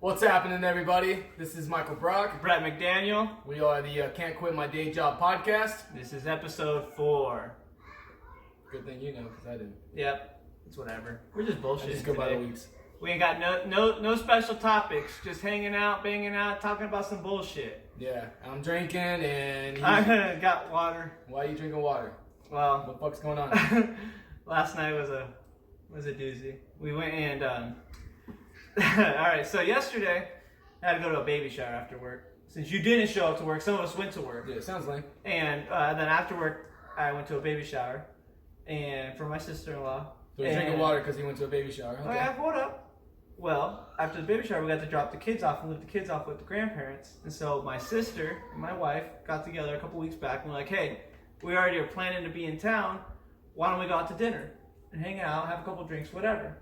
What's happening, everybody? This is Michael Brock. Brett McDaniel. We are the Can't Quit My Day Job podcast. This is episode 4. Good thing you know, because I didn't. Yep, it's whatever. We're just bullshitting. I just go by the weeks. We ain't got no special topics. Just hanging out, banging out, talking about some bullshit. Yeah, I'm drinking and I got water. Why are you drinking water? Well, what the fuck's going on? last night was a doozy. We went and alright, so yesterday I had to go to a baby shower after work. Since you didn't show up to work, some of us went to work. Yeah, sounds lame. And then after work, I went to a baby shower, and for my sister-in-law. So he's drinking water because he went to a baby shower. Okay. Oh yeah, what up? Well, after the baby shower, we got to drop the kids off and leave the kids off with the grandparents. And so my sister and my wife got together a couple weeks back and we're like, hey, we already are planning to be in town. Why don't we go out to dinner and hang out, have a couple drinks, whatever.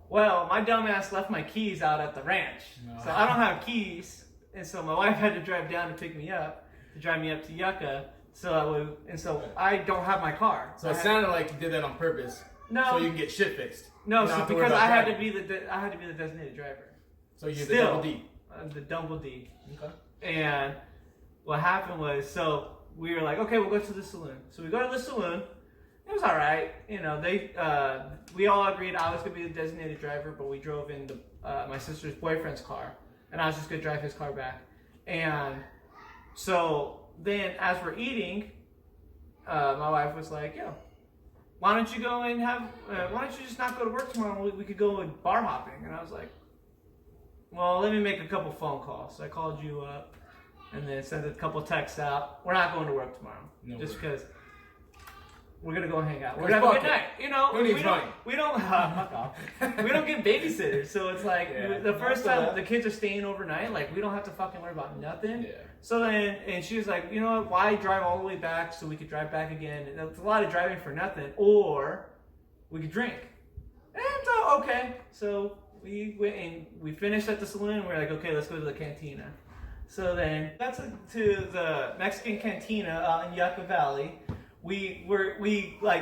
Well, my dumbass left my keys out at the ranch. No. So I don't have keys. And so my wife had to drive down to pick me up, to drive me up to Yucca. So I don't have my car. So it sounded like you did that on purpose. No. So you can get shit fixed. No, so because I had to be the designated driver. So you're the double D. The double D. Okay. And what happened was, so we were like, okay, we'll go to the saloon. So we go to the saloon. It was all right. You know, we all agreed I was gonna be the designated driver, but we drove in my sister's boyfriend's car, and I was just gonna drive his car back. And so then, as we're eating, my wife was like, "Yo, why don't you go and why don't you just not go to work tomorrow? We could go bar hopping." And I was like, "Well, let me make a couple phone calls." So I called you up, and then sent a couple texts out. We're not going to work tomorrow, just because. We're gonna go hang out. We're gonna have a good night. You know, who needs money? We don't fuck off. We don't get babysitters, so it's like the first time the kids are staying overnight, like we don't have to fucking worry about nothing. Yeah. So then, and she was like, you know what? Why drive all the way back so we could drive back again? And it's a lot of driving for nothing. Or we could drink. And so okay, so we went and we finished at the saloon. And we're like, okay, let's go to the cantina. So then got to the Mexican cantina out in Yucca Valley. We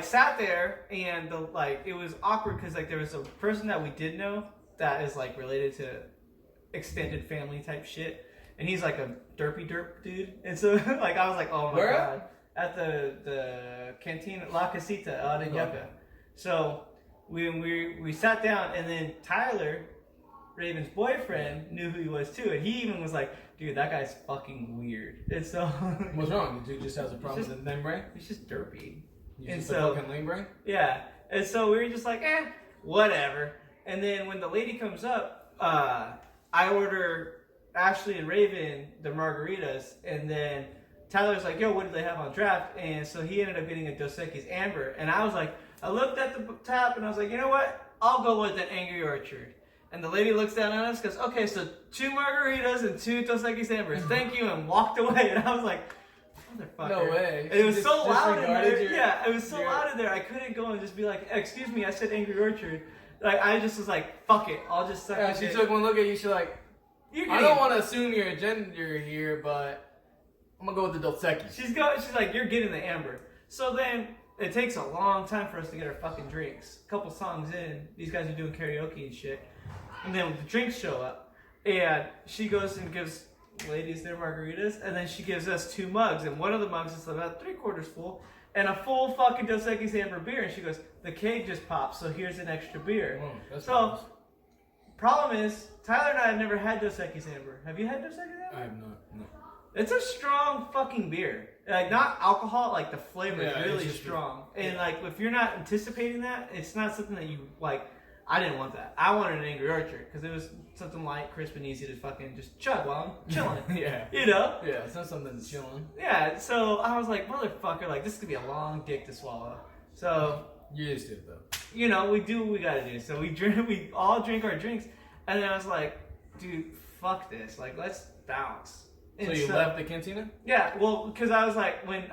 sat there and it was awkward because there was a person that we did know that is related to extended family type shit, and he's like a derpy derp dude, and so I was like, oh my god, at the cantina La Casita out in Yucca. So we sat down, and then Tyler, Raven's boyfriend, knew who he was too, and he even was like, dude, that guy's fucking weird. And so what's wrong? The dude just has a problem with his lame brain? He's just derpy. He's just a fucking lame brain? Yeah. And so we were just like, whatever. And then when the lady comes up, I order Ashley and Raven the margaritas, and then Tyler's like, yo, what do they have on draft? And so he ended up getting a Dos Equis Amber. And I was like, I looked at the tap and I was like, you know what? I'll go with an Angry Orchard. And the lady looks down at us, goes, okay, so 2 margaritas and 2 Dos Equis Ambers. Thank you, and walked away. And I was like, motherfucker. No way. And it was so loud in there. Yeah, it was so loud in there. I couldn't go and just be like, excuse me, I said Angry Orchard. I just was like, fuck it. I'll just suck it. She took one look at you. She's like, I don't want to assume your agenda here, but I'm going to go with the Dos Equis. She's like, you're getting the Amber. So then it takes a long time for us to get our fucking drinks. A couple songs in, these guys are doing karaoke and shit. And then the drinks show up, and she goes and gives ladies their margaritas, and then she gives us 2 mugs, and one of the mugs is about 3/4 full, and a full fucking Dos Equis Amber beer, and she goes, the keg just popped, so here's an extra beer. Oh, that's so, nice. Problem is, Tyler and I have never had Dos Equis Amber. Have you had Dos Equis Amber? I have not, no. It's a strong fucking beer. Not alcohol, the flavor is really strong. And if you're not anticipating that, it's not something that you I didn't want that. I wanted an Angry Orchard because it was something light, crisp, and easy to fucking just chug while I'm chilling. Yeah. You know? Yeah, it's not something that's chilling. Yeah, so I was like, motherfucker, this could be a long dick to swallow. So. You're used to it, though. You know, we do what we gotta do. So we all drink our drinks, and then I was like, dude, fuck this. Let's bounce. So you left the cantina? Yeah, well, because I was like, when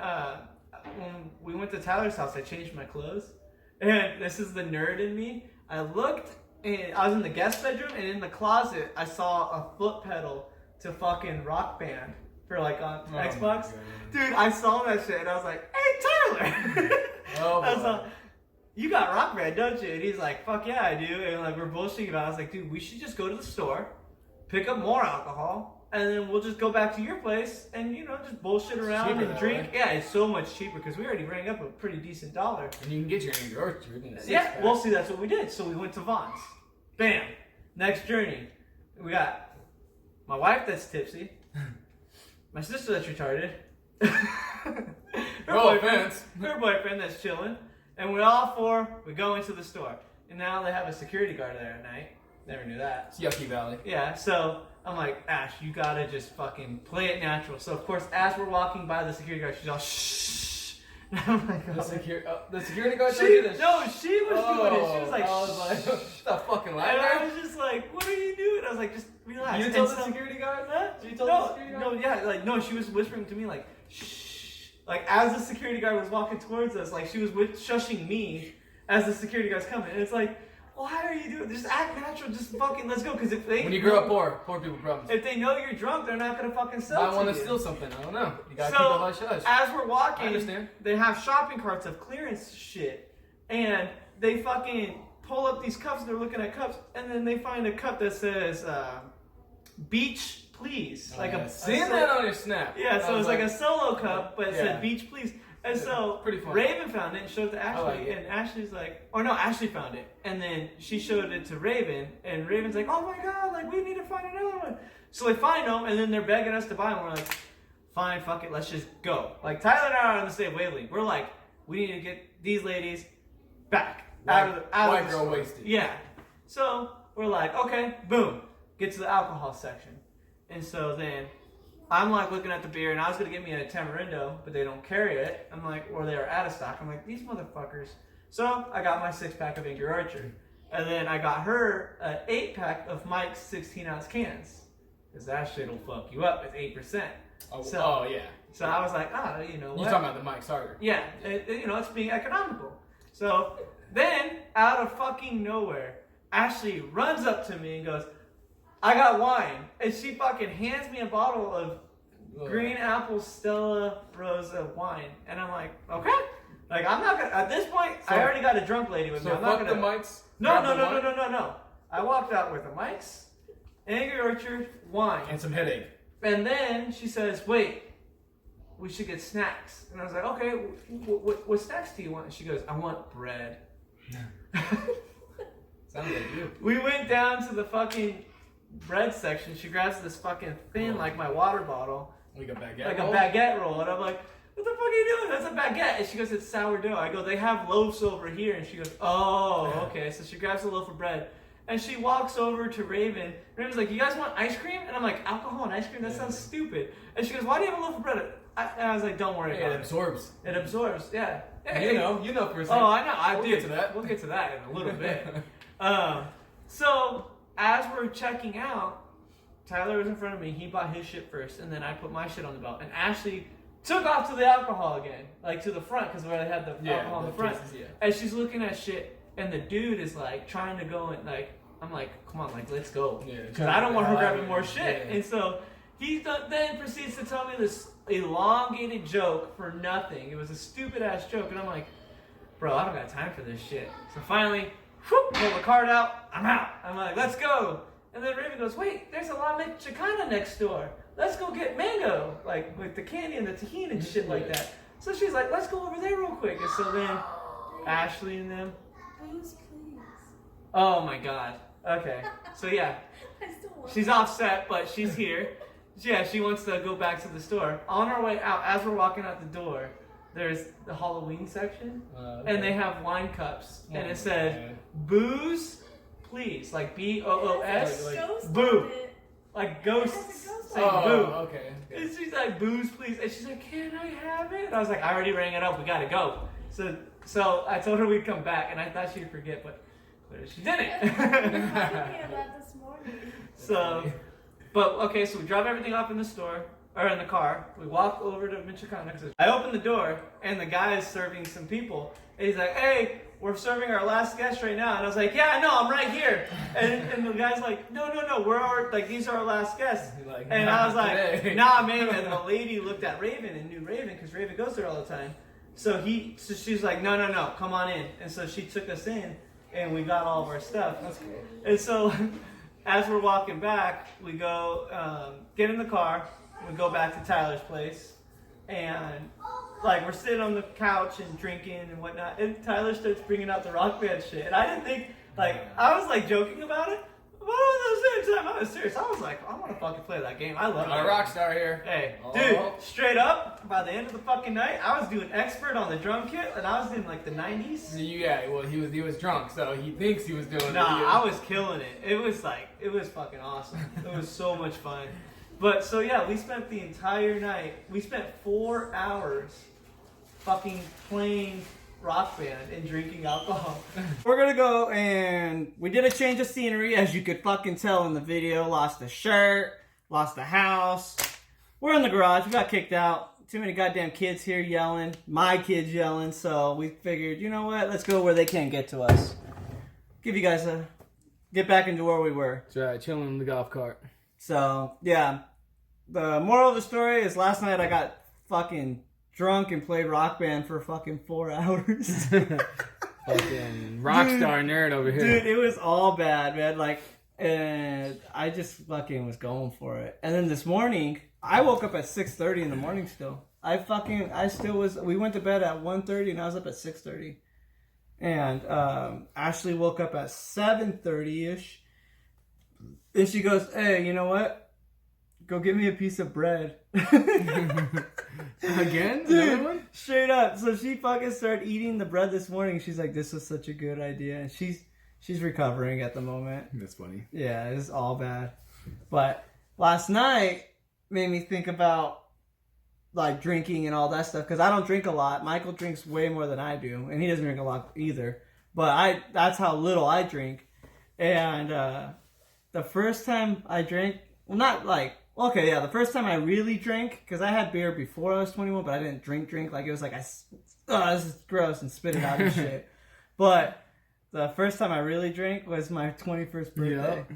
we went to Tyler's house, I changed my clothes. And this is the nerd in me. I looked, and I was in the guest bedroom, and in the closet, I saw a foot pedal to fucking Rock Band for on Xbox. Dude, I saw that shit, and I was like, hey, Tyler! Oh, I was like, you got Rock Band, don't you? And he's like, fuck yeah, I do. And we're bullshitting about it. I was like, dude, we should just go to the store, pick up more alcohol, and then we'll just go back to your place and, you know, just bullshit around and drink. Yeah, it's so much cheaper because we already rang up a pretty decent $1. And you can get your Angry Orchard in a 6-pack. Yeah, well, see, that's what we did. So we went to Vaughn's. Bam. Next journey. We got my wife that's tipsy, my sister that's retarded, her boyfriend that's chilling, and we all four, we go into the store. And now they have a security guard there at night. Never knew that. It's Yucky Valley. Yeah, so I'm like, Ash, you gotta just fucking play it natural. So of course, as we're walking by the security guard, she's all shh. And I'm like, the security guard told you this? No, she was doing it. She was like, I was like, the fucking lie. And I was just like, what are you doing? I was like, just relax. You told the security guard? Huh? You told the security guard? No, yeah, like, no, she was whispering to me like, shh. Like, as the security guard was walking towards us, like, she was shushing me as the security guard's coming. And it's like, why are you doing? Just act natural. Just fucking let's go. Because if they when you grow up poor people problems. If they know you're drunk, they're not gonna fucking sell. I want to steal something. I don't know. You gotta keep a hush hush. As we're walking, I understand. They have shopping carts of clearance shit, and they fucking pull up these cups. They're looking at cups, and then they find a cup that says "Beach Please," seeing that on your snap. Yeah, so it's like a solo cup, but it said "Beach Please." And so pretty fun. Raven found it and showed it to Ashley, and Ashley's like, or no, Ashley found it, and then she showed it to Raven, and Raven's like, oh my god, like we need to find another one. So they find them, and then they're begging us to buy them. We're like, fine, fuck it, let's just go. Like Tyler and I are on the same wavelength. We're like, we need to get these ladies back out of the white girl wasted. Yeah. So we're like, okay, boom, get to the alcohol section, and so then. I'm like looking at the beer, and I was gonna get me a Tamarindo, but they don't carry it. I'm like, or they are out of stock. I'm like, these motherfuckers. So I got my 6-pack of Angry Orchard, and then I got her an 8-pack of Mike's 16-ounce cans, because that shit will fuck you up. It's 8%. Oh yeah. So I was like, you know what? You're talking about the Mike's harder. Yeah, you know, it's being economical. So then, out of fucking nowhere, Ashley runs up to me and goes, I got wine. And she fucking hands me a bottle of green apple Stella Rosa wine. And I'm like, okay. Like, I'm not gonna, at this point, I already got a drunk lady with me. I'm not gonna. The Mike's? No. I walked out with the Mike's, Angry Orchard, wine. And some headache. And then she says, wait, we should get snacks. And I was like, okay, what snacks do you want? And she goes, I want bread. Sounds like you. We went down to the fucking bread section. She grabs this fucking thin, like my water bottle. Like a baguette Like roll? a baguette roll. And I'm like, what the fuck are you doing? That's a baguette. And she goes, it's sourdough. I go, they have loaves over here. And she goes, oh, okay. So she grabs a loaf of bread. And she walks over to Raven. Raven's like, you guys want ice cream? And I'm like, alcohol and ice cream? That sounds stupid. And she goes, why do you have a loaf of bread? And I was like, don't worry about it. It absorbs. It absorbs, yeah. You know for a second. Oh, I know. We'll get to that. We'll get to that in a little bit. So, as we're checking out, Tyler was in front of me. He bought his shit first, and then I put my shit on the belt. And Ashley took off to the alcohol again, like to the front, because where they had the alcohol in the front. Cases, and she's looking at shit, and the dude is like trying to go and like, I'm like, come on, like let's go, because I don't want her grabbing more shit. And so he then proceeds to tell me this elongated joke for nothing. It was a stupid ass joke, and I'm like, bro, I don't got time for this shit. So finally, pull the card out. I'm out. I'm like, let's go. And then Raven goes, wait, there's a La Mexicana next door. Let's go get mango, like with the candy and the tahini and shit like that. So she's like, let's go over there real quick. And so then Ashley and them. Booze, please. Oh my god. Okay. So yeah, she's offset, but she's here. Yeah, she wants to go back to the store. On our way out, as we're walking out the door, there's the Halloween section, and they have wine cups, and it said, booze, please, like B-O-O-S, boo, like ghosts saying boo. Okay. And she's like, booze, please, and she's like, can I have it? And I was like, I already rang it up, we gotta go. So I told her we'd come back, and I thought she'd forget, but she didn't. About this morning. So, but okay, so we drop everything off in the store. Or in the car, we walk over to Michoacán. I open the door, and the guy is serving some people. And he's like, hey, we're serving our last guest right now. And I was like, yeah, I know, I'm right here. And the guy's like, no, these are our last guests. Like, and I was like, nah, man. And the lady looked at Raven and knew Raven, because Raven goes there all the time. So she's like, no, come on in. And so she took us in, and we got all of our stuff. That's cool. And so as we're walking back, we go get in the car. We go back to Tyler's place, and like we're sitting on the couch and drinking and whatnot. And Tyler starts bringing out the Rock Band shit, and I didn't think I was like joking about it. But at the same time, I was serious. I was like, I want to fucking play that game. I love it. Got a rock star here. Hey, dude, straight up, by the end of the fucking night, I was doing expert on the drum kit, and I was in like the 90s. Yeah, well, he was drunk, so he thinks he was doing it. Nah, I was killing it. It was fucking awesome. It was so much fun. But, so yeah, we spent the entire night, we spent 4 hours fucking playing Rock Band and drinking alcohol. We're gonna go and we did a change of scenery, as you could fucking tell in the video. Lost a shirt, lost a house. We're in the garage. We got kicked out. Too many goddamn kids here yelling. My kids yelling. So we figured, you know what? Let's go where they can't get to us. Give you guys get back into where we were. That's right, chilling in the golf cart. So yeah, the moral of the story is last night I got fucking drunk and played Rock Band for fucking 4 hours. Fucking rockstar nerd over here. Dude, it was all bad, man. Like, and I just fucking was going for it. And then this morning, I woke up at 6:30 in the morning still. We went to bed at 1:30 and I was up at 6:30. And Ashley woke up at 7:30-ish. And she goes, hey, you know what? Go get me a piece of bread. Again? Dude, straight up. So she fucking started eating the bread this morning. She's like, this was such a good idea. And she's recovering at the moment. That's funny. Yeah, it's all bad. But last night made me think about like drinking and all that stuff. Because I don't drink a lot. Michael drinks way more than I do. And he doesn't drink a lot either. But that's how little I drink. And the first time I drank, well, not like, okay, yeah, the first time I really drank, because I had beer before I was 21, but I didn't drink. Like, it was like, this is gross, and spit it out and shit. But the first time I really drank was my 21st birthday. Yep.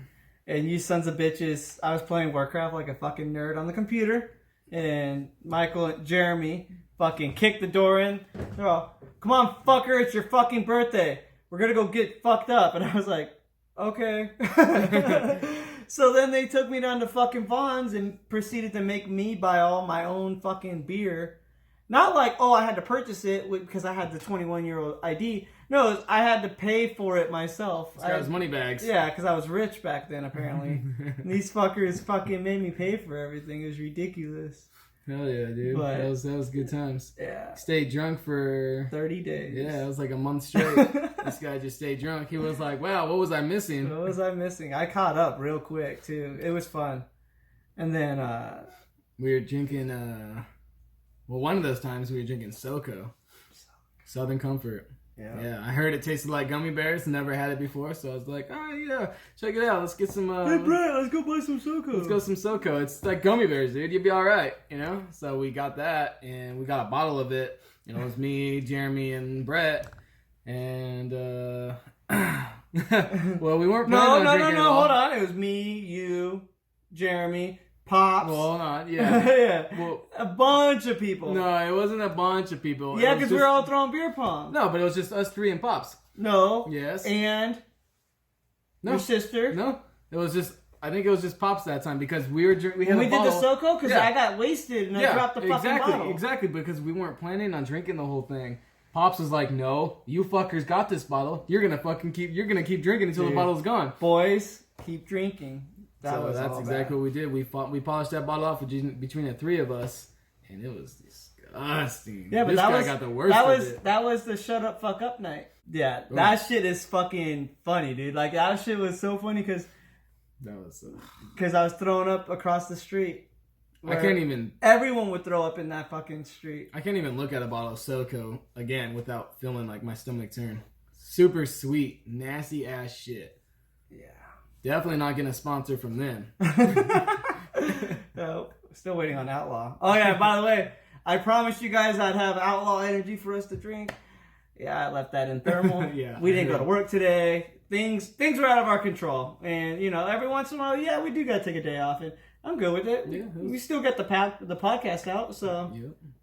And you sons of bitches, I was playing Warcraft like a fucking nerd on the computer, and Michael and Jeremy fucking kicked the door in. They're all, come on, fucker, it's your fucking birthday. We're gonna go get fucked up. And I was like, okay. So then they took me down to fucking Vaughn's and proceeded to make me buy all my own fucking beer. Not like, oh, I had to purchase it because I had the 21-year-old ID. No, I had to pay for it myself. This guy was money bags. Yeah, because I was rich back then, apparently. These fuckers fucking made me pay for everything. It was ridiculous. Hell yeah, dude. But, that was good times. Yeah. Stayed drunk for 30 days. Yeah, it was like a month straight. This guy just stayed drunk. He was like, wow, what was I missing? What was I missing? I caught up real quick, too. It was fun. And then, we were drinking, well, one of those times we were drinking SoCo. Southern Comfort. Yeah, I heard it tasted like gummy bears. Never had it before, so I was like, oh yeah, check it out. Let's get some. Hey, Brett, let's go buy some SoCo. Let's go some SoCo. It's like gummy bears, dude. You'll be all right, you know. So we got that, and we got a bottle of it. You know, it was me, Jeremy, and Brett, and well, we weren't planning on drinking. No, hold on. It was me, you, Jeremy, Pops. Well, not yeah. Yeah. Well, a bunch of people. No, it wasn't a bunch of people. Yeah, because we were all throwing beer pong. No, but it was just us three and Pops. No. Yes. And your sister. No, it was just. I think it was just Pops that time because we had did the SoCo because I got wasted and I dropped the fucking bottle. Exactly, because we weren't planning on drinking the whole thing. Pops was like, "No, you fuckers got this bottle. You're gonna keep drinking until the bottle's gone." Boys, keep drinking. That's exactly what we did. We polished that bottle off between the three of us, and it was disgusting. Yeah, but this guy got the worst of it. That was the shut up fuck up night. Yeah, that shit is fucking funny, dude. Like that shit was so funny because I was throwing up across the street. I can't even. Everyone would throw up in that fucking street. I can't even look at a bottle of SoCo again without feeling like my stomach turn. Super sweet, nasty ass shit. Yeah. Definitely not getting a sponsor from them. No, still waiting on Outlaw. Oh yeah, by the way, I promised you guys I'd have Outlaw energy for us to drink. Yeah, I left that in thermal. Yeah. We didn't go to work today. Things were out of our control. And, you know, every once in a while, yeah, we do got to take a day off. And I'm good with it. Yeah, we still get the podcast out, so,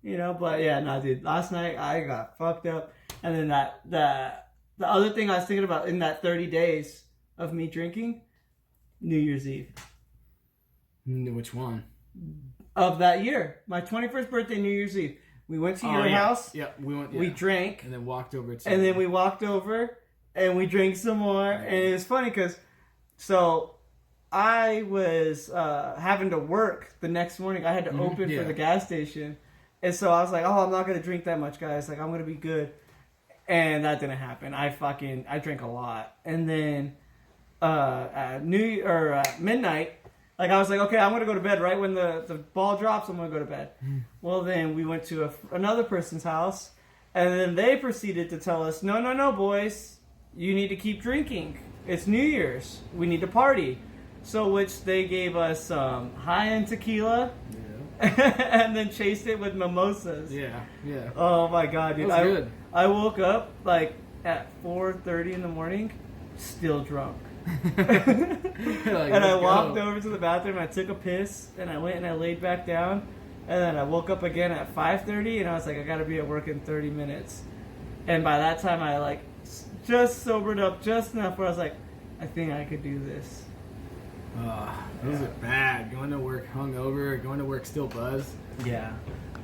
you know. But, yeah, no, dude, last night I got fucked up. And then the other thing I was thinking about in that 30 days of me drinking, New Year's Eve Which one? of that year. My 21st birthday, New Year's Eve. We went to your house. Yeah, we went. Yeah. We drank. And then walked over to. And then we walked over and we drank some more. And it was funny because, so I was having to work the next morning. I had to open for the gas station. And so I was like, oh, I'm not going to drink that much, guys. Like, I'm going to be good. And that didn't happen. I drank a lot. And then at midnight, like, I was like, okay, I'm going to go to bed right when the ball drops. I'm going to go to bed. Well, then we went to another person's house, and then they proceeded to tell us, no, boys, you need to keep drinking. It's New Year's. We need to party. So, which they gave us high-end tequila, and then chased it with mimosas. Yeah. Oh, my God, dude. That was good. I woke up, like, at 4:30 in the morning, still drunk. Like, and I walked over to the bathroom, I took a piss, and I went and I laid back down, and then I woke up again at 5:30, and I was like, I gotta be at work in 30 minutes. And by that time, I like just sobered up just enough where I was like, I think I could do this. Those are bad. Going to work hungover, going to work still buzzed. Yeah.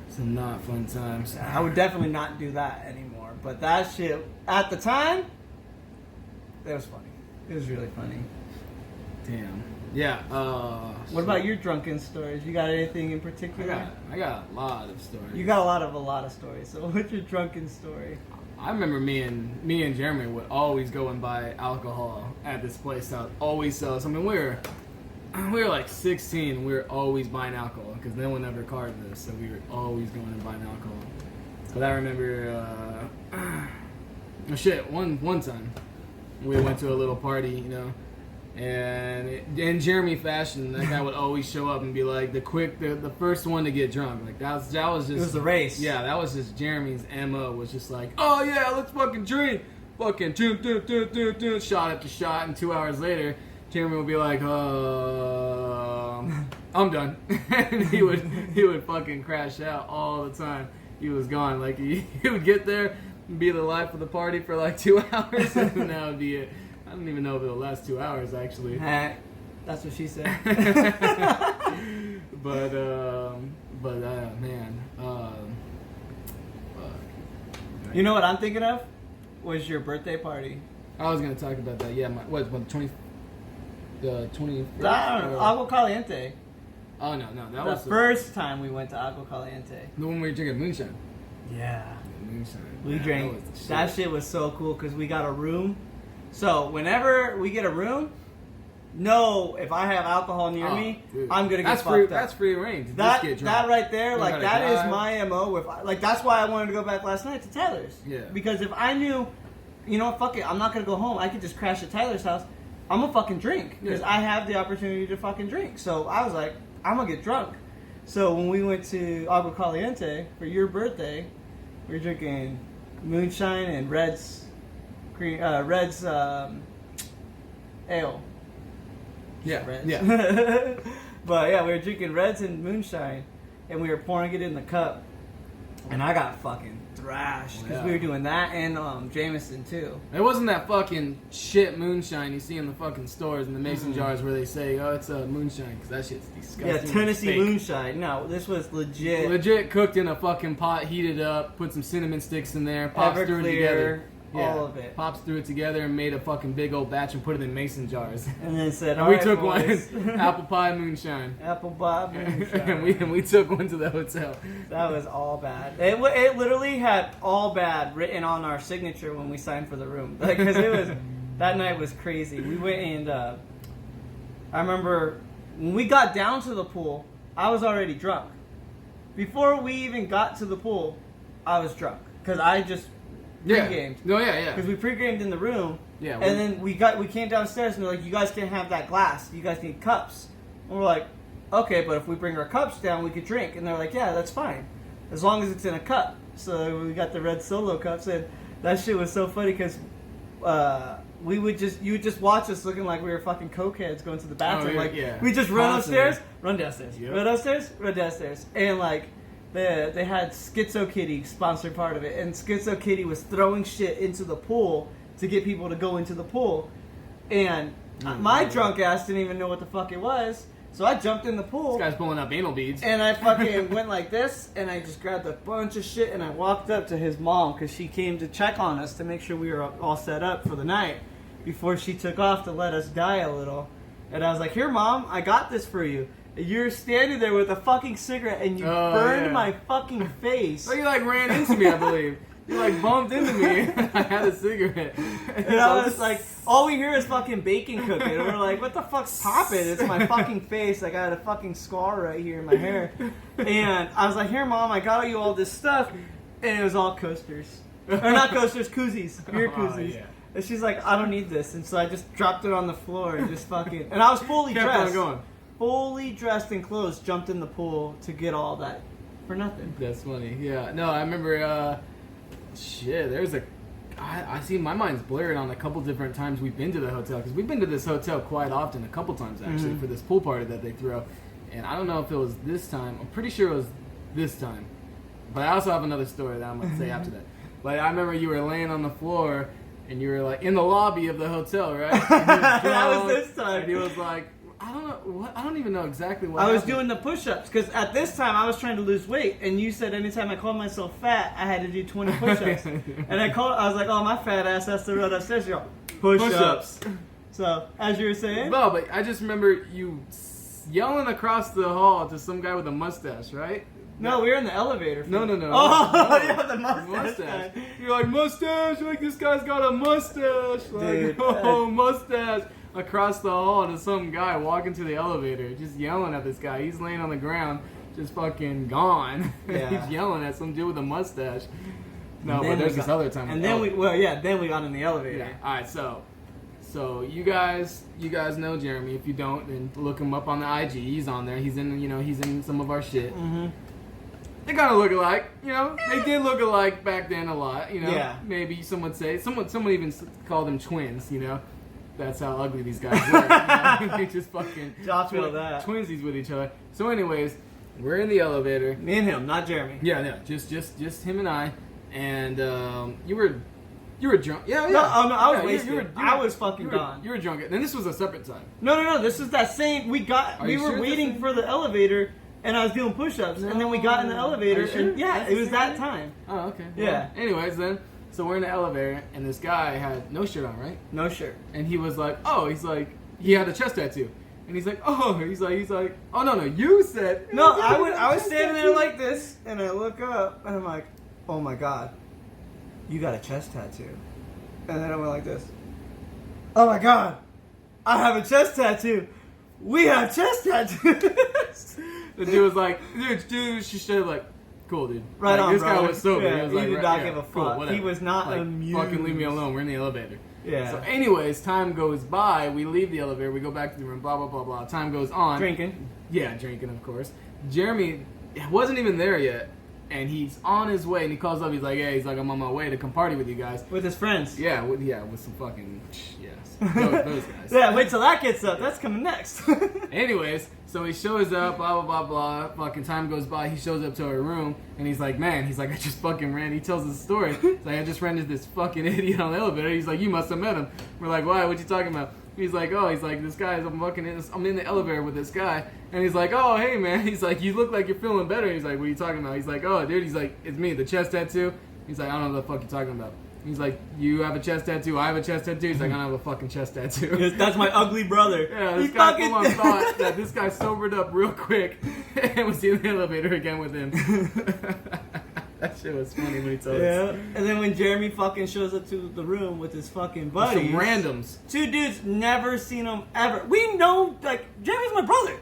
Some not fun times. I would definitely not do that anymore. But that shit, at the time, it was funny. It was really funny. Damn. Yeah. What about your drunken stories? You got anything in particular? I got a lot of stories. You got a lot of stories. So what's your drunken story? I remember me and Jeremy would always go and buy alcohol at this place out. Always sell. I mean, we were like 16. We were always buying alcohol because no one ever carded us, so we were always going and buying alcohol. But I remember, one time we went to a little party, you know, and in Jeremy fashion, that guy would always show up and be like the first one to get drunk. Like that was just. It was the race. Yeah, that was just Jeremy's MO. Was just like, oh yeah, let's fucking drink, fucking do, shot after shot, and 2 hours later, Jeremy would be like, I'm done, and he would fucking crash out all the time. He was gone. Like he would get there and be the life of the party for like 2 hours, and then that would be it. I don't even know if it'll last 2 hours, actually. That's what she said. but man. You know what I'm thinking of? Was your birthday party. I was gonna talk about that. Yeah, the 20. The 21st. Agua Caliente. Oh no, that The was first time we went to Agua Caliente. the one we were drinking moonshine. Yeah. Moonshine. We Man, drank. That shit was so cool because we got a room. So whenever we get a room, if I have alcohol near me, dude. I'm gonna get fucked up. That's free range. That right there, You like gotta that is drive. my MO. That's why I wanted to go back last night to Tyler's. Yeah. Because if I knew, you know what, fuck it, I'm not gonna go home. I could just crash at Tyler's house. I'm gonna fucking drink because I have the opportunity to fucking drink. So I was like, I'm gonna get drunk. So when we went to Agua Caliente for your birthday, we were drinking moonshine and Red's ale. Yeah. Reds. Yeah. But yeah, we were drinking Reds and moonshine, and we were pouring it in the cup, and I got fucking thrashed because we were doing that and Jameson too. It wasn't that fucking shit moonshine you see in the fucking stores in the mason jars where they say, oh, it's a moonshine, because that shit's disgusting. Yeah, Tennessee moonshine. No, this was legit. Legit cooked in a fucking pot, heated up, put some cinnamon sticks in there, pops threw it together. All of it. Pops threw it together and made a fucking big old batch and put it in mason jars. And then said, and we took one, apple pie moonshine. Apple pie moonshine. and we took one to the hotel. That was all bad. It literally had all bad written on our signature when we signed for the room. Because that night was crazy. We went and I remember when we got down to the pool, I was already drunk. Before we even got to the pool, I was drunk. Because I just pre-gamed. No, yeah. Because we pre-gamed in the room. Yeah. And then we came downstairs and they're like, you guys can't have that glass. You guys need cups. And we're like, okay, but if we bring our cups down, we could drink. And they're like, yeah, that's fine. As long as it's in a cup. So we got the red Solo cups. And that shit was so funny because you would just watch us looking like we were fucking cokeheads going to the bathroom. We just run upstairs, run downstairs. Yep. Run upstairs, run downstairs. And they had Schizo Kitty sponsor part of it, and Schizo Kitty was throwing shit into the pool to get people to go into the pool. And My drunk ass didn't even know what the fuck it was. So I jumped in the pool. This guy's pulling up anal beads. And I fucking went like this, and I just grabbed a bunch of shit, and I walked up to his mom because she came to check on us to make sure we were all set up for the night before she took off to let us die a little. And I was like, "Here, Mom, I got this for you." And you're standing there with a fucking cigarette, and you burned my fucking face. Oh, you like ran into me, I believe. You like bumped into me. I had a cigarette. And I was like, all we hear is fucking bacon cooking. And we're like, what the fuck's popping? It's my fucking face. I got a fucking scar right here in my hair. And I was like, here, Mom, I got you all this stuff. And it was all coasters. Or not coasters, koozies. Beer koozies. Yeah. And she's like, I don't need this. And so I just dropped it on the floor and just fucking... And I was fully Kept dressed. on going. Fully dressed in clothes. Jumped in the pool to get all that for nothing. That's funny. Yeah. No, I remember... Shit, there's I see my mind's blurred on a couple different times we've been to the hotel, because we've been to this hotel quite often, a couple times actually, for this pool party that they throw. And I don't know if it was this time. I'm pretty sure it was this time. But I also have another story that I'm going to say after that. But I remember you were laying on the floor and you were like in the lobby of the hotel, right? That was this time. And he was like, I don't know what, I don't even know exactly what I was happened. doing the push-ups because at this time I was trying to lose weight, and you said anytime I called myself fat, I had to do 20 push-ups. And I was like, oh, my fat ass has to run upstairs. You go, push-ups. So as you were saying, No, but I just remember you yelling across the hall to some guy with a mustache, right? no, we were in the elevator. No. Oh, No. yeah, the mustache. You're like, mustache. You're like, this guy's got a mustache. Like, Dude, oh, mustache. Across the hall to some guy walking to the elevator, just yelling at this guy. He's laying on the ground, just fucking gone. Yeah. He's yelling at some dude with a mustache. No, Then but there's we this got- other time. And then we got in the elevator. Yeah. All right. So you guys know Jeremy. If you don't, then look him up on the IG. He's on there. He's in some of our shit. Mm-hmm. They kind of look alike, They did look alike back then a lot, Yeah. Maybe some would say. Someone even called them twins, That's how ugly these guys were. They just fucking Josh feel that. twinsies with each other. So, anyways, we're in the elevator. Me and him, not Jeremy. Yeah, just him and I. And you were drunk. Yeah. No, I was Yeah, wasted. I was fucking gone. You were drunk. And this was a separate time. No. This is that same. We Are you were sure it's the waiting same? for the elevator, and I was doing push-ups, and then we got in the elevator, Are you sure? and yeah, That's it the was same that day? time. Oh, okay. Yeah. Well, anyways, then, so we're in the elevator, and this guy had no shirt on, right? No shirt. And he was like, he had a chest tattoo. And he's like, oh no, you said. No, I was standing there like this, and I look up, and I'm like, oh my god, you got a chest tattoo. And then I went like this. Oh my god, I have a chest tattoo. We have chest tattoos. The dude was like, dude, she should have cool, dude. Right on, This guy brother. was sober. Yeah, he was he like, did right, not yeah, give a cool, fuck. whatever. He was not amused. Fucking leave me alone. We're in the elevator. Yeah. So, anyways, time goes by. We leave the elevator. We go back to the room. Blah blah blah blah. Time goes on. Drinking. Yeah, drinking, of course. Jeremy wasn't even there yet, and he's on his way. And he calls up. He's like, "Hey, I'm on my way to come party with you guys." With his friends. Yeah, with some fucking those guys. Yeah, wait till that gets up. That's coming next. Anyways, so he shows up, blah, blah, blah, blah. Fucking time goes by. He shows up to our room, and he's like, I just fucking ran. He tells his story. He's like, I just ran into this fucking idiot on the elevator. He's like, you must have met him. We're like, why? What you talking about? He's like, this guy, I'm in the elevator with this guy. And he's like, oh, hey, man. He's like, you look like you're feeling better. He's like, what are you talking about? He's like, oh, dude. He's like, it's me, the chest tattoo. He's like, I don't know what the fuck you're talking about. He's like, you have a chest tattoo, I have a chest tattoo. He's like, I don't have a fucking chest tattoo. That's my ugly brother. Yeah, this He guy fucking- full on thought that this guy sobered up real quick and was in the elevator again with him. That shit was funny when he told Yeah. us. And then when Jeremy fucking shows up to the room with his fucking buddies. Some randoms. Two dudes, never seen them ever. We know, Jeremy's my brother.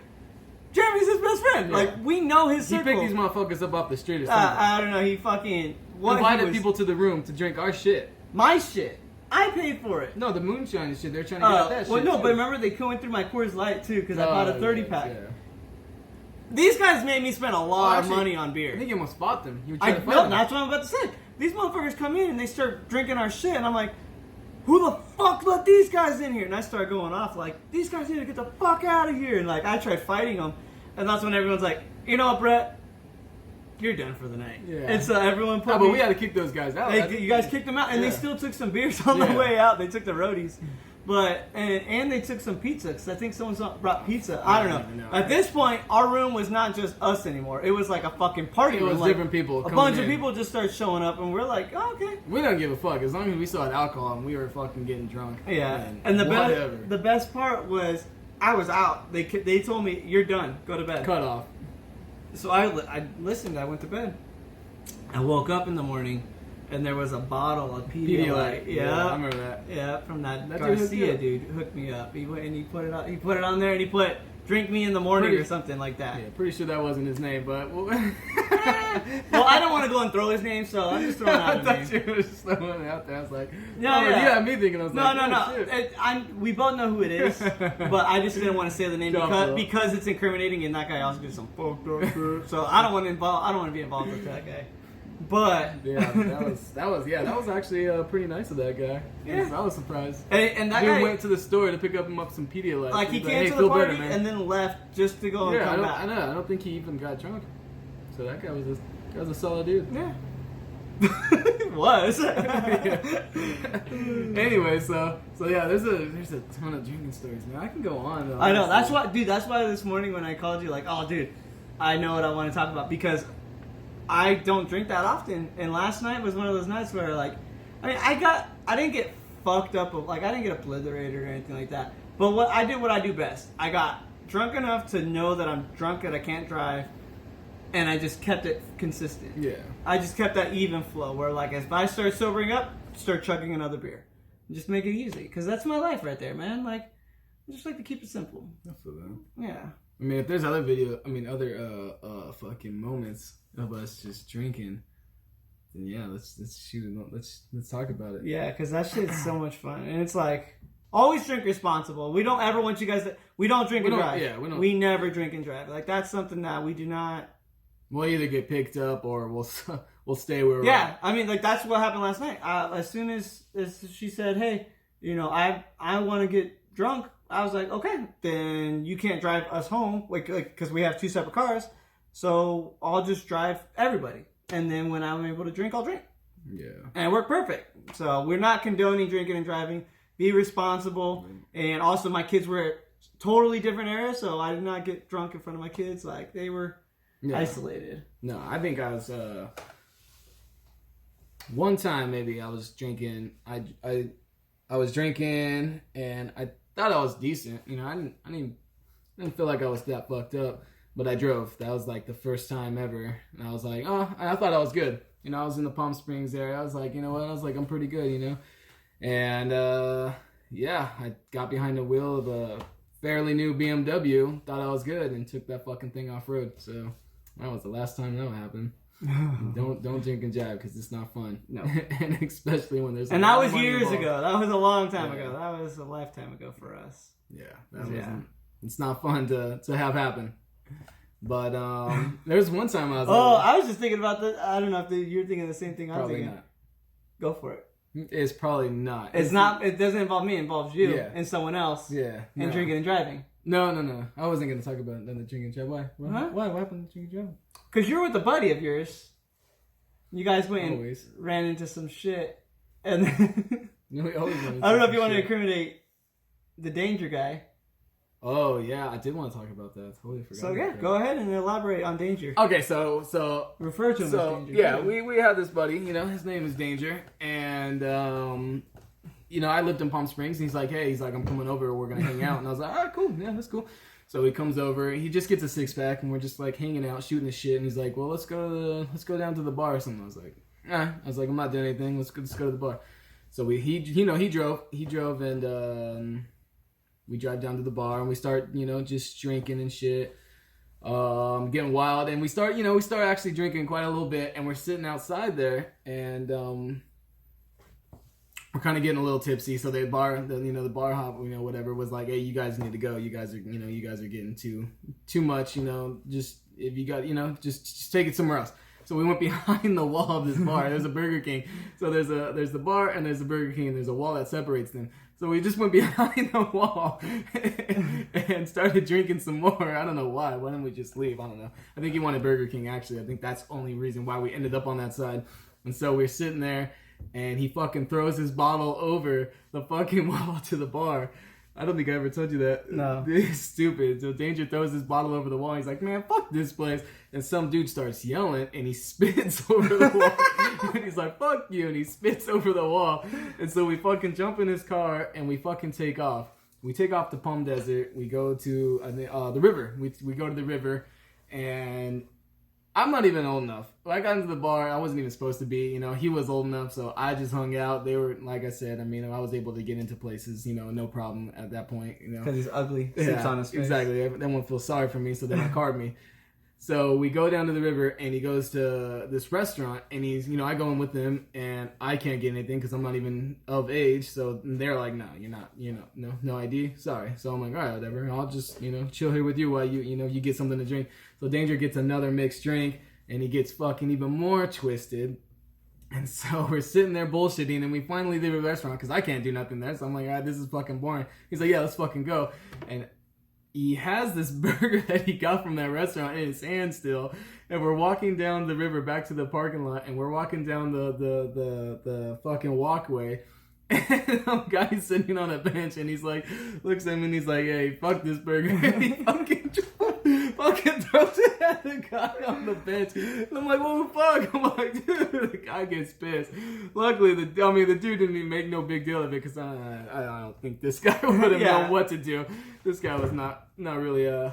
Jeremy's his best friend. Yeah. We know his He circle. picked these motherfuckers up off the street or something. I don't know, he fucking... Invited people to the room to drink our shit. My shit. I paid for it. No, the moonshine and shit. They're trying to get out that well, shit. no, too. but remember they went through my Coors Light too because I bought a 30-pack. Yeah. These guys made me spend a lot of actually, money on I beer. think you almost fought them. You were I trying to fight know, them. that's what I'm about to say. These motherfuckers come in and they start drinking our shit, and I'm like, who the fuck let these guys in here? And I start going off like, these guys need to get the fuck out of here. And I tried fighting them, and that's when everyone's like, you know what, Brett? You're done for the night. Yeah. And so everyone put No, but me- we had to kick those guys out. you guys kicked them out, and they still took some beers on Yeah. the way out. They took the roadies. But and they took some pizza because I think someone brought pizza. I don't even know. know. At this point, our room was not just us anymore. It was like a fucking party It room. was Like, different people. a coming bunch of in. people just started showing up, and we're like, oh, okay. We don't give a fuck as long as we still had alcohol and we were fucking getting drunk. Yeah. And whatever. the best part was I was out. They told me you're done. Go to bed. Cut off. So I listened. I went to bed. I woke up in the morning. And there was a bottle of Pedialyte. Yeah, I remember that. Yeah, from that That Garcia dude hooked me up. He went and he put it on. He put it on there and he put "Drink me in the morning" or something like that. Yeah, pretty sure that wasn't his name, but Well, I don't want to go and throw his name, so I'm just throwing out I his thought name. you were just throwing it out there. I was like, No, oh, yeah. you had me thinking. I was No, like, no, oh, no. shit. We both know who it is, but I just didn't want to say the name Don't because it's incriminating, and that guy also did some fucked up shit. So I don't want to involve. I don't want to be involved with that guy. But Yeah, that was actually pretty nice of that guy. Yeah. I was surprised. and that Dude guy went to the store to pick up some Pedialyte. like he He's came hey, to the feel party better, man. and then left just to go and Yeah, come back. I know. I don't think he even got drunk. So that guy was a solid dude. Yeah. It was. Anyway, so yeah, there's a ton of drinking stories, man. I can go on. Though, I know. That's honestly. why, dude. That's why this morning when I called you, like, oh, dude, I know what I want to talk about because I don't drink that often. And last night was one of those nights where, like, I didn't get fucked up. Like, I didn't get obliterated or anything like that. But what I do best. I got drunk enough to know that I'm drunk and I can't drive, and I just kept it consistent. Yeah. I just kept that even flow where, like, if I start sobering up, start chugging another beer. Just make it easy. Because that's my life right there, man. Like, I just like to keep it simple. I feel that. Yeah. I mean, if there's other fucking moments of us just drinking, then yeah, let's shoot. Let's talk about it. Yeah, because that shit's so much fun. And it's like, always drink responsible. We don't ever want you guys to, we don't drink and drive. Yeah, we don't. We never drink and drive. Like, that's something that we do not. We'll either get picked up or we'll stay where we're Yeah, at. I mean, like, that's what happened last night. As soon as she said, hey, you know, I want to get drunk, I was like, okay, then you can't drive us home, like, because we have two separate cars, so I'll just drive everybody. And then when I'm able to drink, I'll drink. Yeah. And it worked perfect. So we're not condoning drinking and driving. Be responsible. And also, my kids were at totally different areas, so I did not get drunk in front of my kids. Like, they were isolated. No, I think I was one time maybe I was drinking. I was drinking and I thought I was decent. You know, I didn't feel like I was that fucked up, but I drove. That was like the first time ever, and I was like, oh, I thought I was good. You know, I was in the Palm Springs area. I was like, you know what? I was like, I'm pretty good. You know, and yeah, I got behind the wheel of a fairly new BMW. Thought I was good, and took that fucking thing off road. So. That was the last time that happened. Don't drink and drive because it's not fun. No, and especially when there's. And that was years ago. That was a long time ago. That was a lifetime ago for us. Yeah, that wasn't. It's not fun to have happen. But there was one time I was. I was just thinking about this. I don't know if you're thinking the same thing I'm probably thinking. not. Go for it. It's probably not. It's not. It doesn't involve me. It involves you and someone else. Yeah. And drinking and driving. No. I wasn't going to talk about the drinking and drive. Why? Huh? Why? What happened to drinking and driving? Because you're with a buddy of yours. You guys went and Always. ran into some shit. And then No, we always. I don't know if you want to incriminate the danger guy. Oh yeah, I did want to talk about that. Totally forgot. So about yeah, that. go ahead and elaborate on danger. Okay, so Refer to him as danger. yeah, we had this buddy. You know, his name is Danger, and you know, I lived in Palm Springs. And he's like, I'm coming over. We're gonna hang out, and I was like, all right, cool, yeah, that's cool. So he comes over. He just gets a 6-pack, and we're just like hanging out, shooting the shit. And he's like, well, let's go down to the bar or something. I was like, I'm not doing anything. Let's go to the bar. So he drove, and we drive down to the bar, and we start, you know, just drinking and shit. Getting wild, and we start actually drinking quite a little bit, and we're sitting outside there, and we're kind of getting a little tipsy. So the bar hop, you know, whatever, was like, hey, you guys need to go. You guys are getting too much, you know. Just if you got, you know, just take it somewhere else. So we went behind the wall of this bar. There's a Burger King. So there's the bar and there's a Burger King, and there's a wall that separates them. So we just went behind the wall and started drinking some more. I don't know why. Why didn't we just leave? I don't know. I think he wanted Burger King, actually. I think that's the only reason why we ended up on that side. And so we're sitting there, and he fucking throws his bottle over the fucking wall to the bar. I don't think I ever told you that. No. It's stupid. So Danger throws his bottle over the wall. He's like, man, fuck this place. And some dude starts yelling, and he spits over the wall. And he's like, fuck you. And he spits over the wall. And so we fucking jump in his car, and we fucking take off. We take off to Palm Desert. We go to the river. We go to the river, and I'm not even old enough. When I got into the bar, I wasn't even supposed to be. You know, he was old enough, so I just hung out. They were, like I said, I mean, I was able to get into places, you know, no problem at that point. You know, because he's ugly. Sits on his face. Exactly. Everyone feels sorry for me, so they card me. So we go down to the river, and he goes to this restaurant, and he's, you know, I go in with him, and I can't get anything because I'm not even of age. So they're like, no, you're not, you know, no ID. Sorry. So I'm like, all right, whatever. I'll just, you know, chill here with you while you get something to drink. So Danger gets another mixed drink, and he gets fucking even more twisted. And so we're sitting there bullshitting, and we finally leave the restaurant because I can't do nothing there. So I'm like, all right, this is fucking boring. He's like, yeah, let's fucking go. And he has this burger that he got from that restaurant in his hand still, and we're walking down the river back to the parking lot, and we're walking down the fucking walkway, and some guy's sitting on a bench, and he's like, looks at me, and he's like, hey, fuck this burger, and he fucking throws it at the guy on the bench, and I'm like, what the fuck? I'm like, dude, the guy gets pissed. Luckily, the dude didn't even make no big deal of it, because I don't think this guy would have known what to do. This guy was not really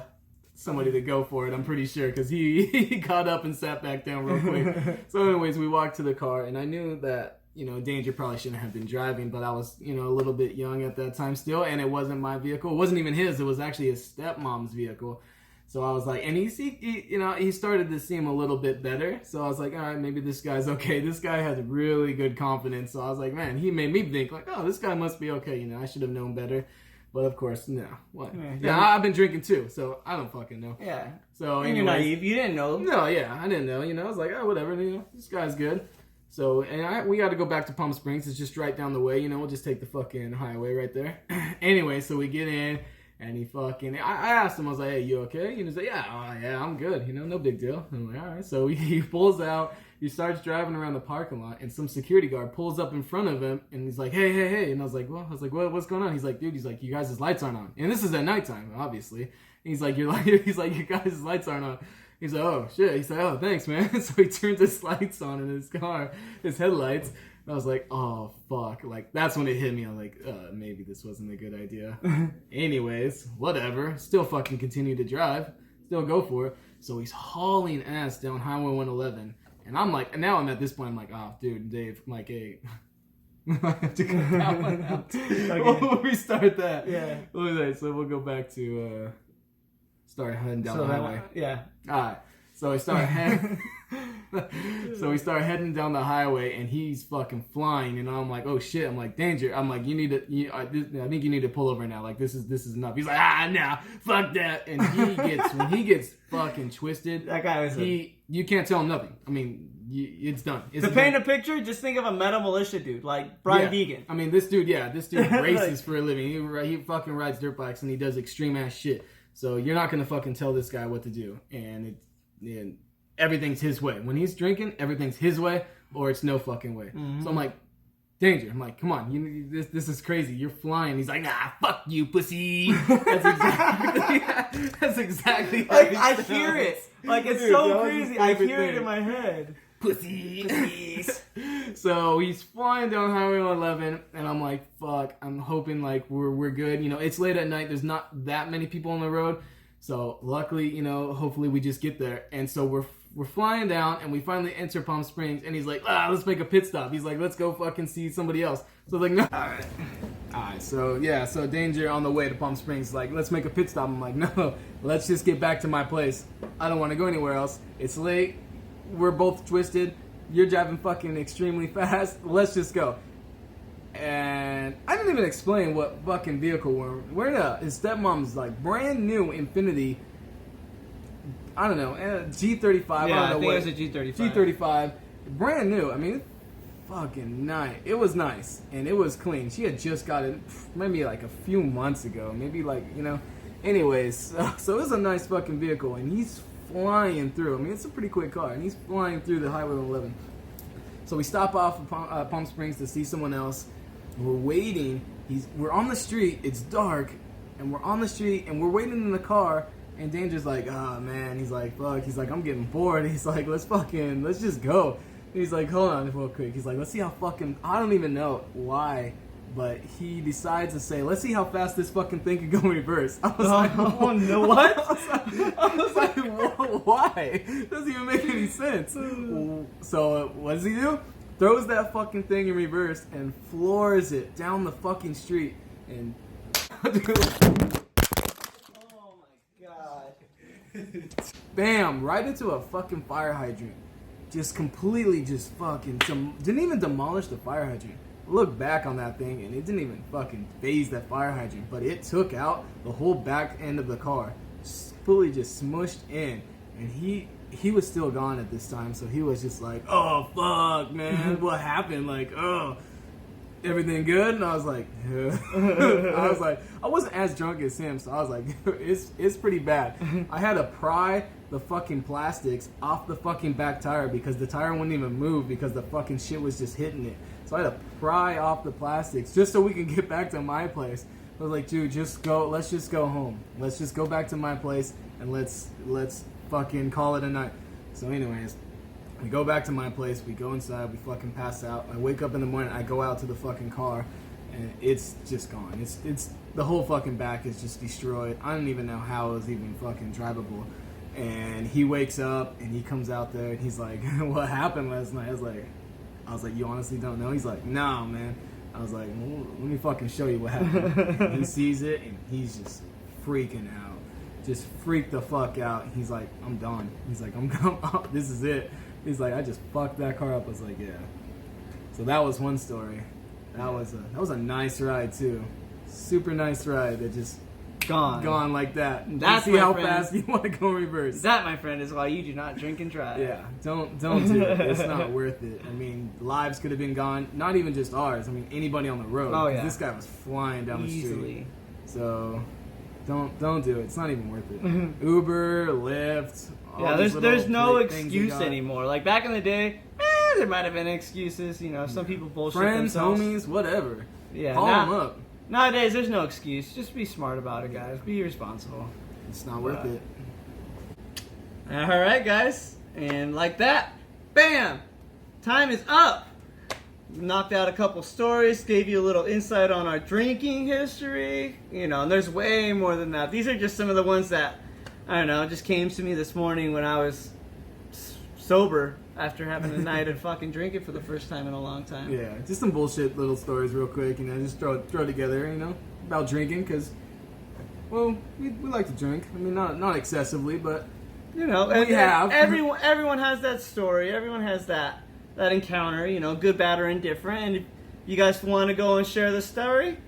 somebody to go for it, I'm pretty sure, because he got up and sat back down real quick. So anyways, we walked to the car, and I knew that, you know, Danger probably shouldn't have been driving, but I was, you know, a little bit young at that time still, and it wasn't my vehicle. It wasn't even his. It was actually his stepmom's vehicle. So I was like, and he started to seem a little bit better. So I was like, all right, maybe this guy's okay. This guy has really good confidence. So I was like, man, he made me think like, oh, this guy must be okay. You know, I should have known better. But of course, no. What? Yeah, I've been drinking too, so I don't fucking know. Yeah. So anyways, you're naive. You didn't know. No, yeah, I didn't know. You know, I was like, oh, whatever. You know, this guy's good. So, and we got to go back to Palm Springs. It's just right down the way. You know, we'll just take the fucking highway right there. Anyway, so we get in, and he fucking... I asked him, I was like, hey, you okay? And he's like, yeah, I'm good. You know, no big deal. I'm like, all right. So he pulls out. He starts driving around the parking lot, and some security guard pulls up in front of him, and he's like, hey. And I was like, what's going on? He's like, dude, you guys' lights aren't on. And this is at nighttime, obviously. And he's like, you guys' lights aren't on. He's like, oh, shit. He's like, oh, thanks, man. So he turns his lights on in his car, his headlights. And I was like, oh, fuck. Like, that's when it hit me. I'm like, maybe this wasn't a good idea. Anyways, whatever. Still fucking continue to drive. Still go for it. So he's hauling ass down Highway 111. And I'm like, and now I'm at this point, I'm like, oh, dude, Dave, I'm like, hey, I have to cut that one out. We'll restart that. Yeah. So we'll go back to... start heading down the highway. Yeah. All right. So we start heading down the highway, and he's fucking flying, and I'm like, oh shit! I'm like, Danger! I'm like, I think you need to pull over now. Like this is enough. He's like, nah, fuck that. And when he gets fucking twisted, that guy was you can't tell him nothing. I mean, it's done. To paint a picture, just think of a metal militia dude like Brian Deegan. I mean, this dude races for a living. He fucking rides dirt bikes, and he does extreme ass shit. So you're not gonna fucking tell this guy what to do, and everything's his way. When he's drinking, everything's his way, or it's no fucking way. Mm-hmm. So I'm like, Danger. I'm like, come on, this is crazy. You're flying. He's like, nah, fuck you, pussy. That's exactly. Like I hear it. Like it's so crazy. I hear it in my head. Pussies. So he's flying down Highway 111, and I'm like, fuck. I'm hoping like we're good. You know, it's late at night. There's not that many people on the road. So luckily, you know, hopefully we just get there. And so we're flying down, and we finally enter Palm Springs, and he's like, let's make a pit stop. He's like, let's go fucking see somebody else. So I was like, no. All right. So yeah. So Danger on the way to Palm Springs, like, let's make a pit stop. I'm like, no. Let's just get back to my place. I don't want to go anywhere else. It's late. We're both twisted. You're driving fucking extremely fast. Let's just go. And I didn't even explain what fucking vehicle we're in. His stepmom's like brand new Infinity. I don't know, G35. Yeah, I don't know I think it was a G35. G35, brand new. I mean, fucking nice. It was nice and it was clean. She had just got it maybe like a few months ago. Maybe like, you know. Anyways, so it's a nice fucking vehicle, and he's flying through. I mean, it's a pretty quick car, and he's flying through the Highway 11. So we stop off at Palm Springs to see someone else. We're waiting. We're on the street. It's dark, and we're on the street, and we're waiting in the car. And Danger's like, oh man. He's like, fuck. He's like, I'm getting bored. He's like, let's just go. And he's like, hold on real quick. He's like, let's see how fucking. I don't even know why, but he decides to say, let's see how fast this fucking thing can go in reverse. I was like, oh no, what? I was like, why? Doesn't even make any sense. So what does he do? Throws that fucking thing in reverse and floors it down the fucking street. And Oh my god. bam, right into a fucking fire hydrant. Just completely just fucking didn't even demolish the fire hydrant. Look back on that thing and it didn't even fucking phase that fire hydrant, but it took out the whole back end of the car. Fully just smushed in. And he was still gone at this time, so he was just like, oh fuck man, what happened? Like, oh, everything good? And I was like, I wasn't as drunk as him, so I was like, it's pretty bad. I had to pry the fucking plastics off the fucking back tire because the tire wouldn't even move because the fucking shit was just hitting it. So I had to pry off the plastics just so we can get back to my place. I was like, dude, let's just go home. Let's just go back to my place and let's fucking call it a night. So anyways, we go back to my place, we go inside, we fucking pass out. I wake up in the morning, I go out to the fucking car, and it's just gone. It's the whole fucking back is just destroyed. I don't even know how it was even fucking drivable. And he wakes up and he comes out there and he's like, what happened last night? I was like, you honestly don't know? He's like, nah, man. I was like, well, let me fucking show you what happened. And he sees it and he's just freaking out. Just freaked the fuck out. He's like, I'm done. He's like, this is it. He's like, I just fucked that car up. I was like, yeah. So that was one story. That was a nice ride too. Super nice ride that just gone like that. That's see how fast you want to go reverse. That, my friend, is why you do not drink and drive. Yeah, don't do it. It's not worth it. I mean, lives could have been gone. Not even just ours. I mean, anybody on the road. Oh yeah. This guy was flying down the street. Easily. So don't do it. It's not even worth it. Uber, Lyft. Yeah, there's no excuse anymore. Like back in the day, there might have been excuses. You know, some people bullshit friends, themselves. homies, whatever. Yeah, call them up. Nowadays, there's no excuse. Just be smart about it, guys. Be responsible. It's not worth it. All right, guys, and like that, bam, time is up. Knocked out a couple stories, gave you a little insight on our drinking history. You know, and there's way more than that. These are just some of the ones that, I don't know, just came to me this morning when I was sober after having a night of fucking drinking for the first time in a long time. Yeah, just some bullshit little stories real quick, you know, just throw together, you know, about drinking, because, well, we like to drink. I mean, not excessively, but, you know, we have. Everyone has that story. Everyone has that encounter, you know, good, bad, or indifferent. And if you guys want to go and share the story,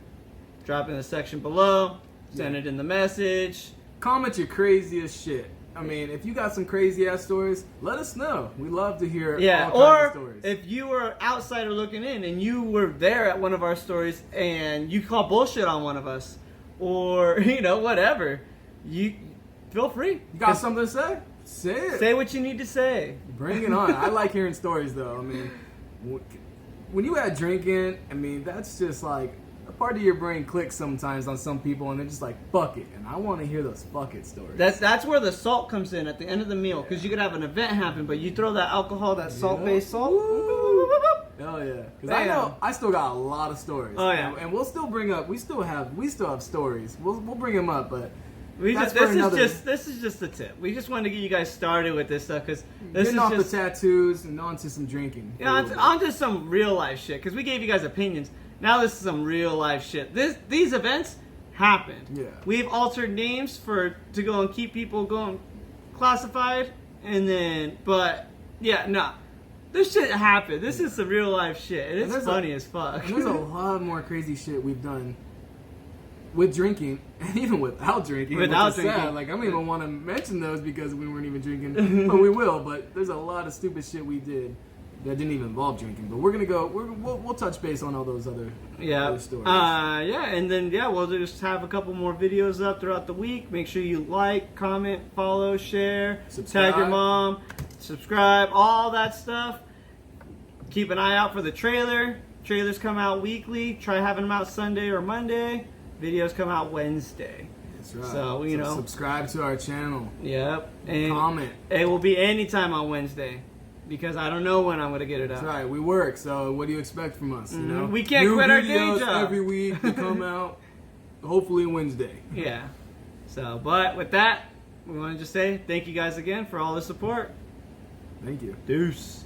drop it in the section below, send it in the message. Comment your craziest shit. I mean, if you got some crazy ass stories, let us know. We love to hear all kinds of stories. If you were outsider looking in and you were there at one of our stories and you call bullshit on one of us, or you know, whatever, you feel free. You got something to say? Say it. Say what you need to say. Bring it on. I like hearing stories though. I mean, when you had drinking, I mean, that's just like a part of your brain clicks sometimes on some people, and they're just like, fuck it. And I want to hear those fuck it stories. That's where the salt comes in at the end of the meal, because you could have an event happen, but you throw that alcohol, that salt-based salt. Hell yeah. Because I know I still got a lot of stories. Oh yeah. And we'll still bring up, we still have stories. We'll bring them up, but this is just the tip. We just wanted to get you guys started with this stuff, because this getting is off just the tattoos and onto some drinking. Yeah, onto some real life shit, because we gave you guys opinions. Now this is some real life shit. These events happened. Yeah. We've altered names to go and keep people going classified, and then, but yeah, no. This shit happened. This is some real life shit. And it's funny as fuck. There's a lot more crazy shit we've done with drinking, and even without drinking. Without drinking. Sad. Like, I don't even want to mention those because we weren't even drinking. But we will. But there's a lot of stupid shit we did that didn't even involve drinking. But we're gonna go. We'll touch base on all those other stories. And then we'll just have a couple more videos up throughout the week. Make sure you like, comment, follow, share, subscribe. Tag your mom, subscribe, all that stuff. keep an eye out for the trailer. Trailers come out weekly. Try having them out Sunday or Monday. Videos come out Wednesday. That's right. So, you know. Subscribe to our channel. Yep. And comment. It will be anytime on Wednesday. Because I don't know when I'm going to get it up. That's right. We work, so what do you expect from us? You know? We can't New quit our day videos job. every week to come out. Hopefully Wednesday. Yeah. So, but with that, we want to just say thank you guys again for all the support. Thank you. Deuce.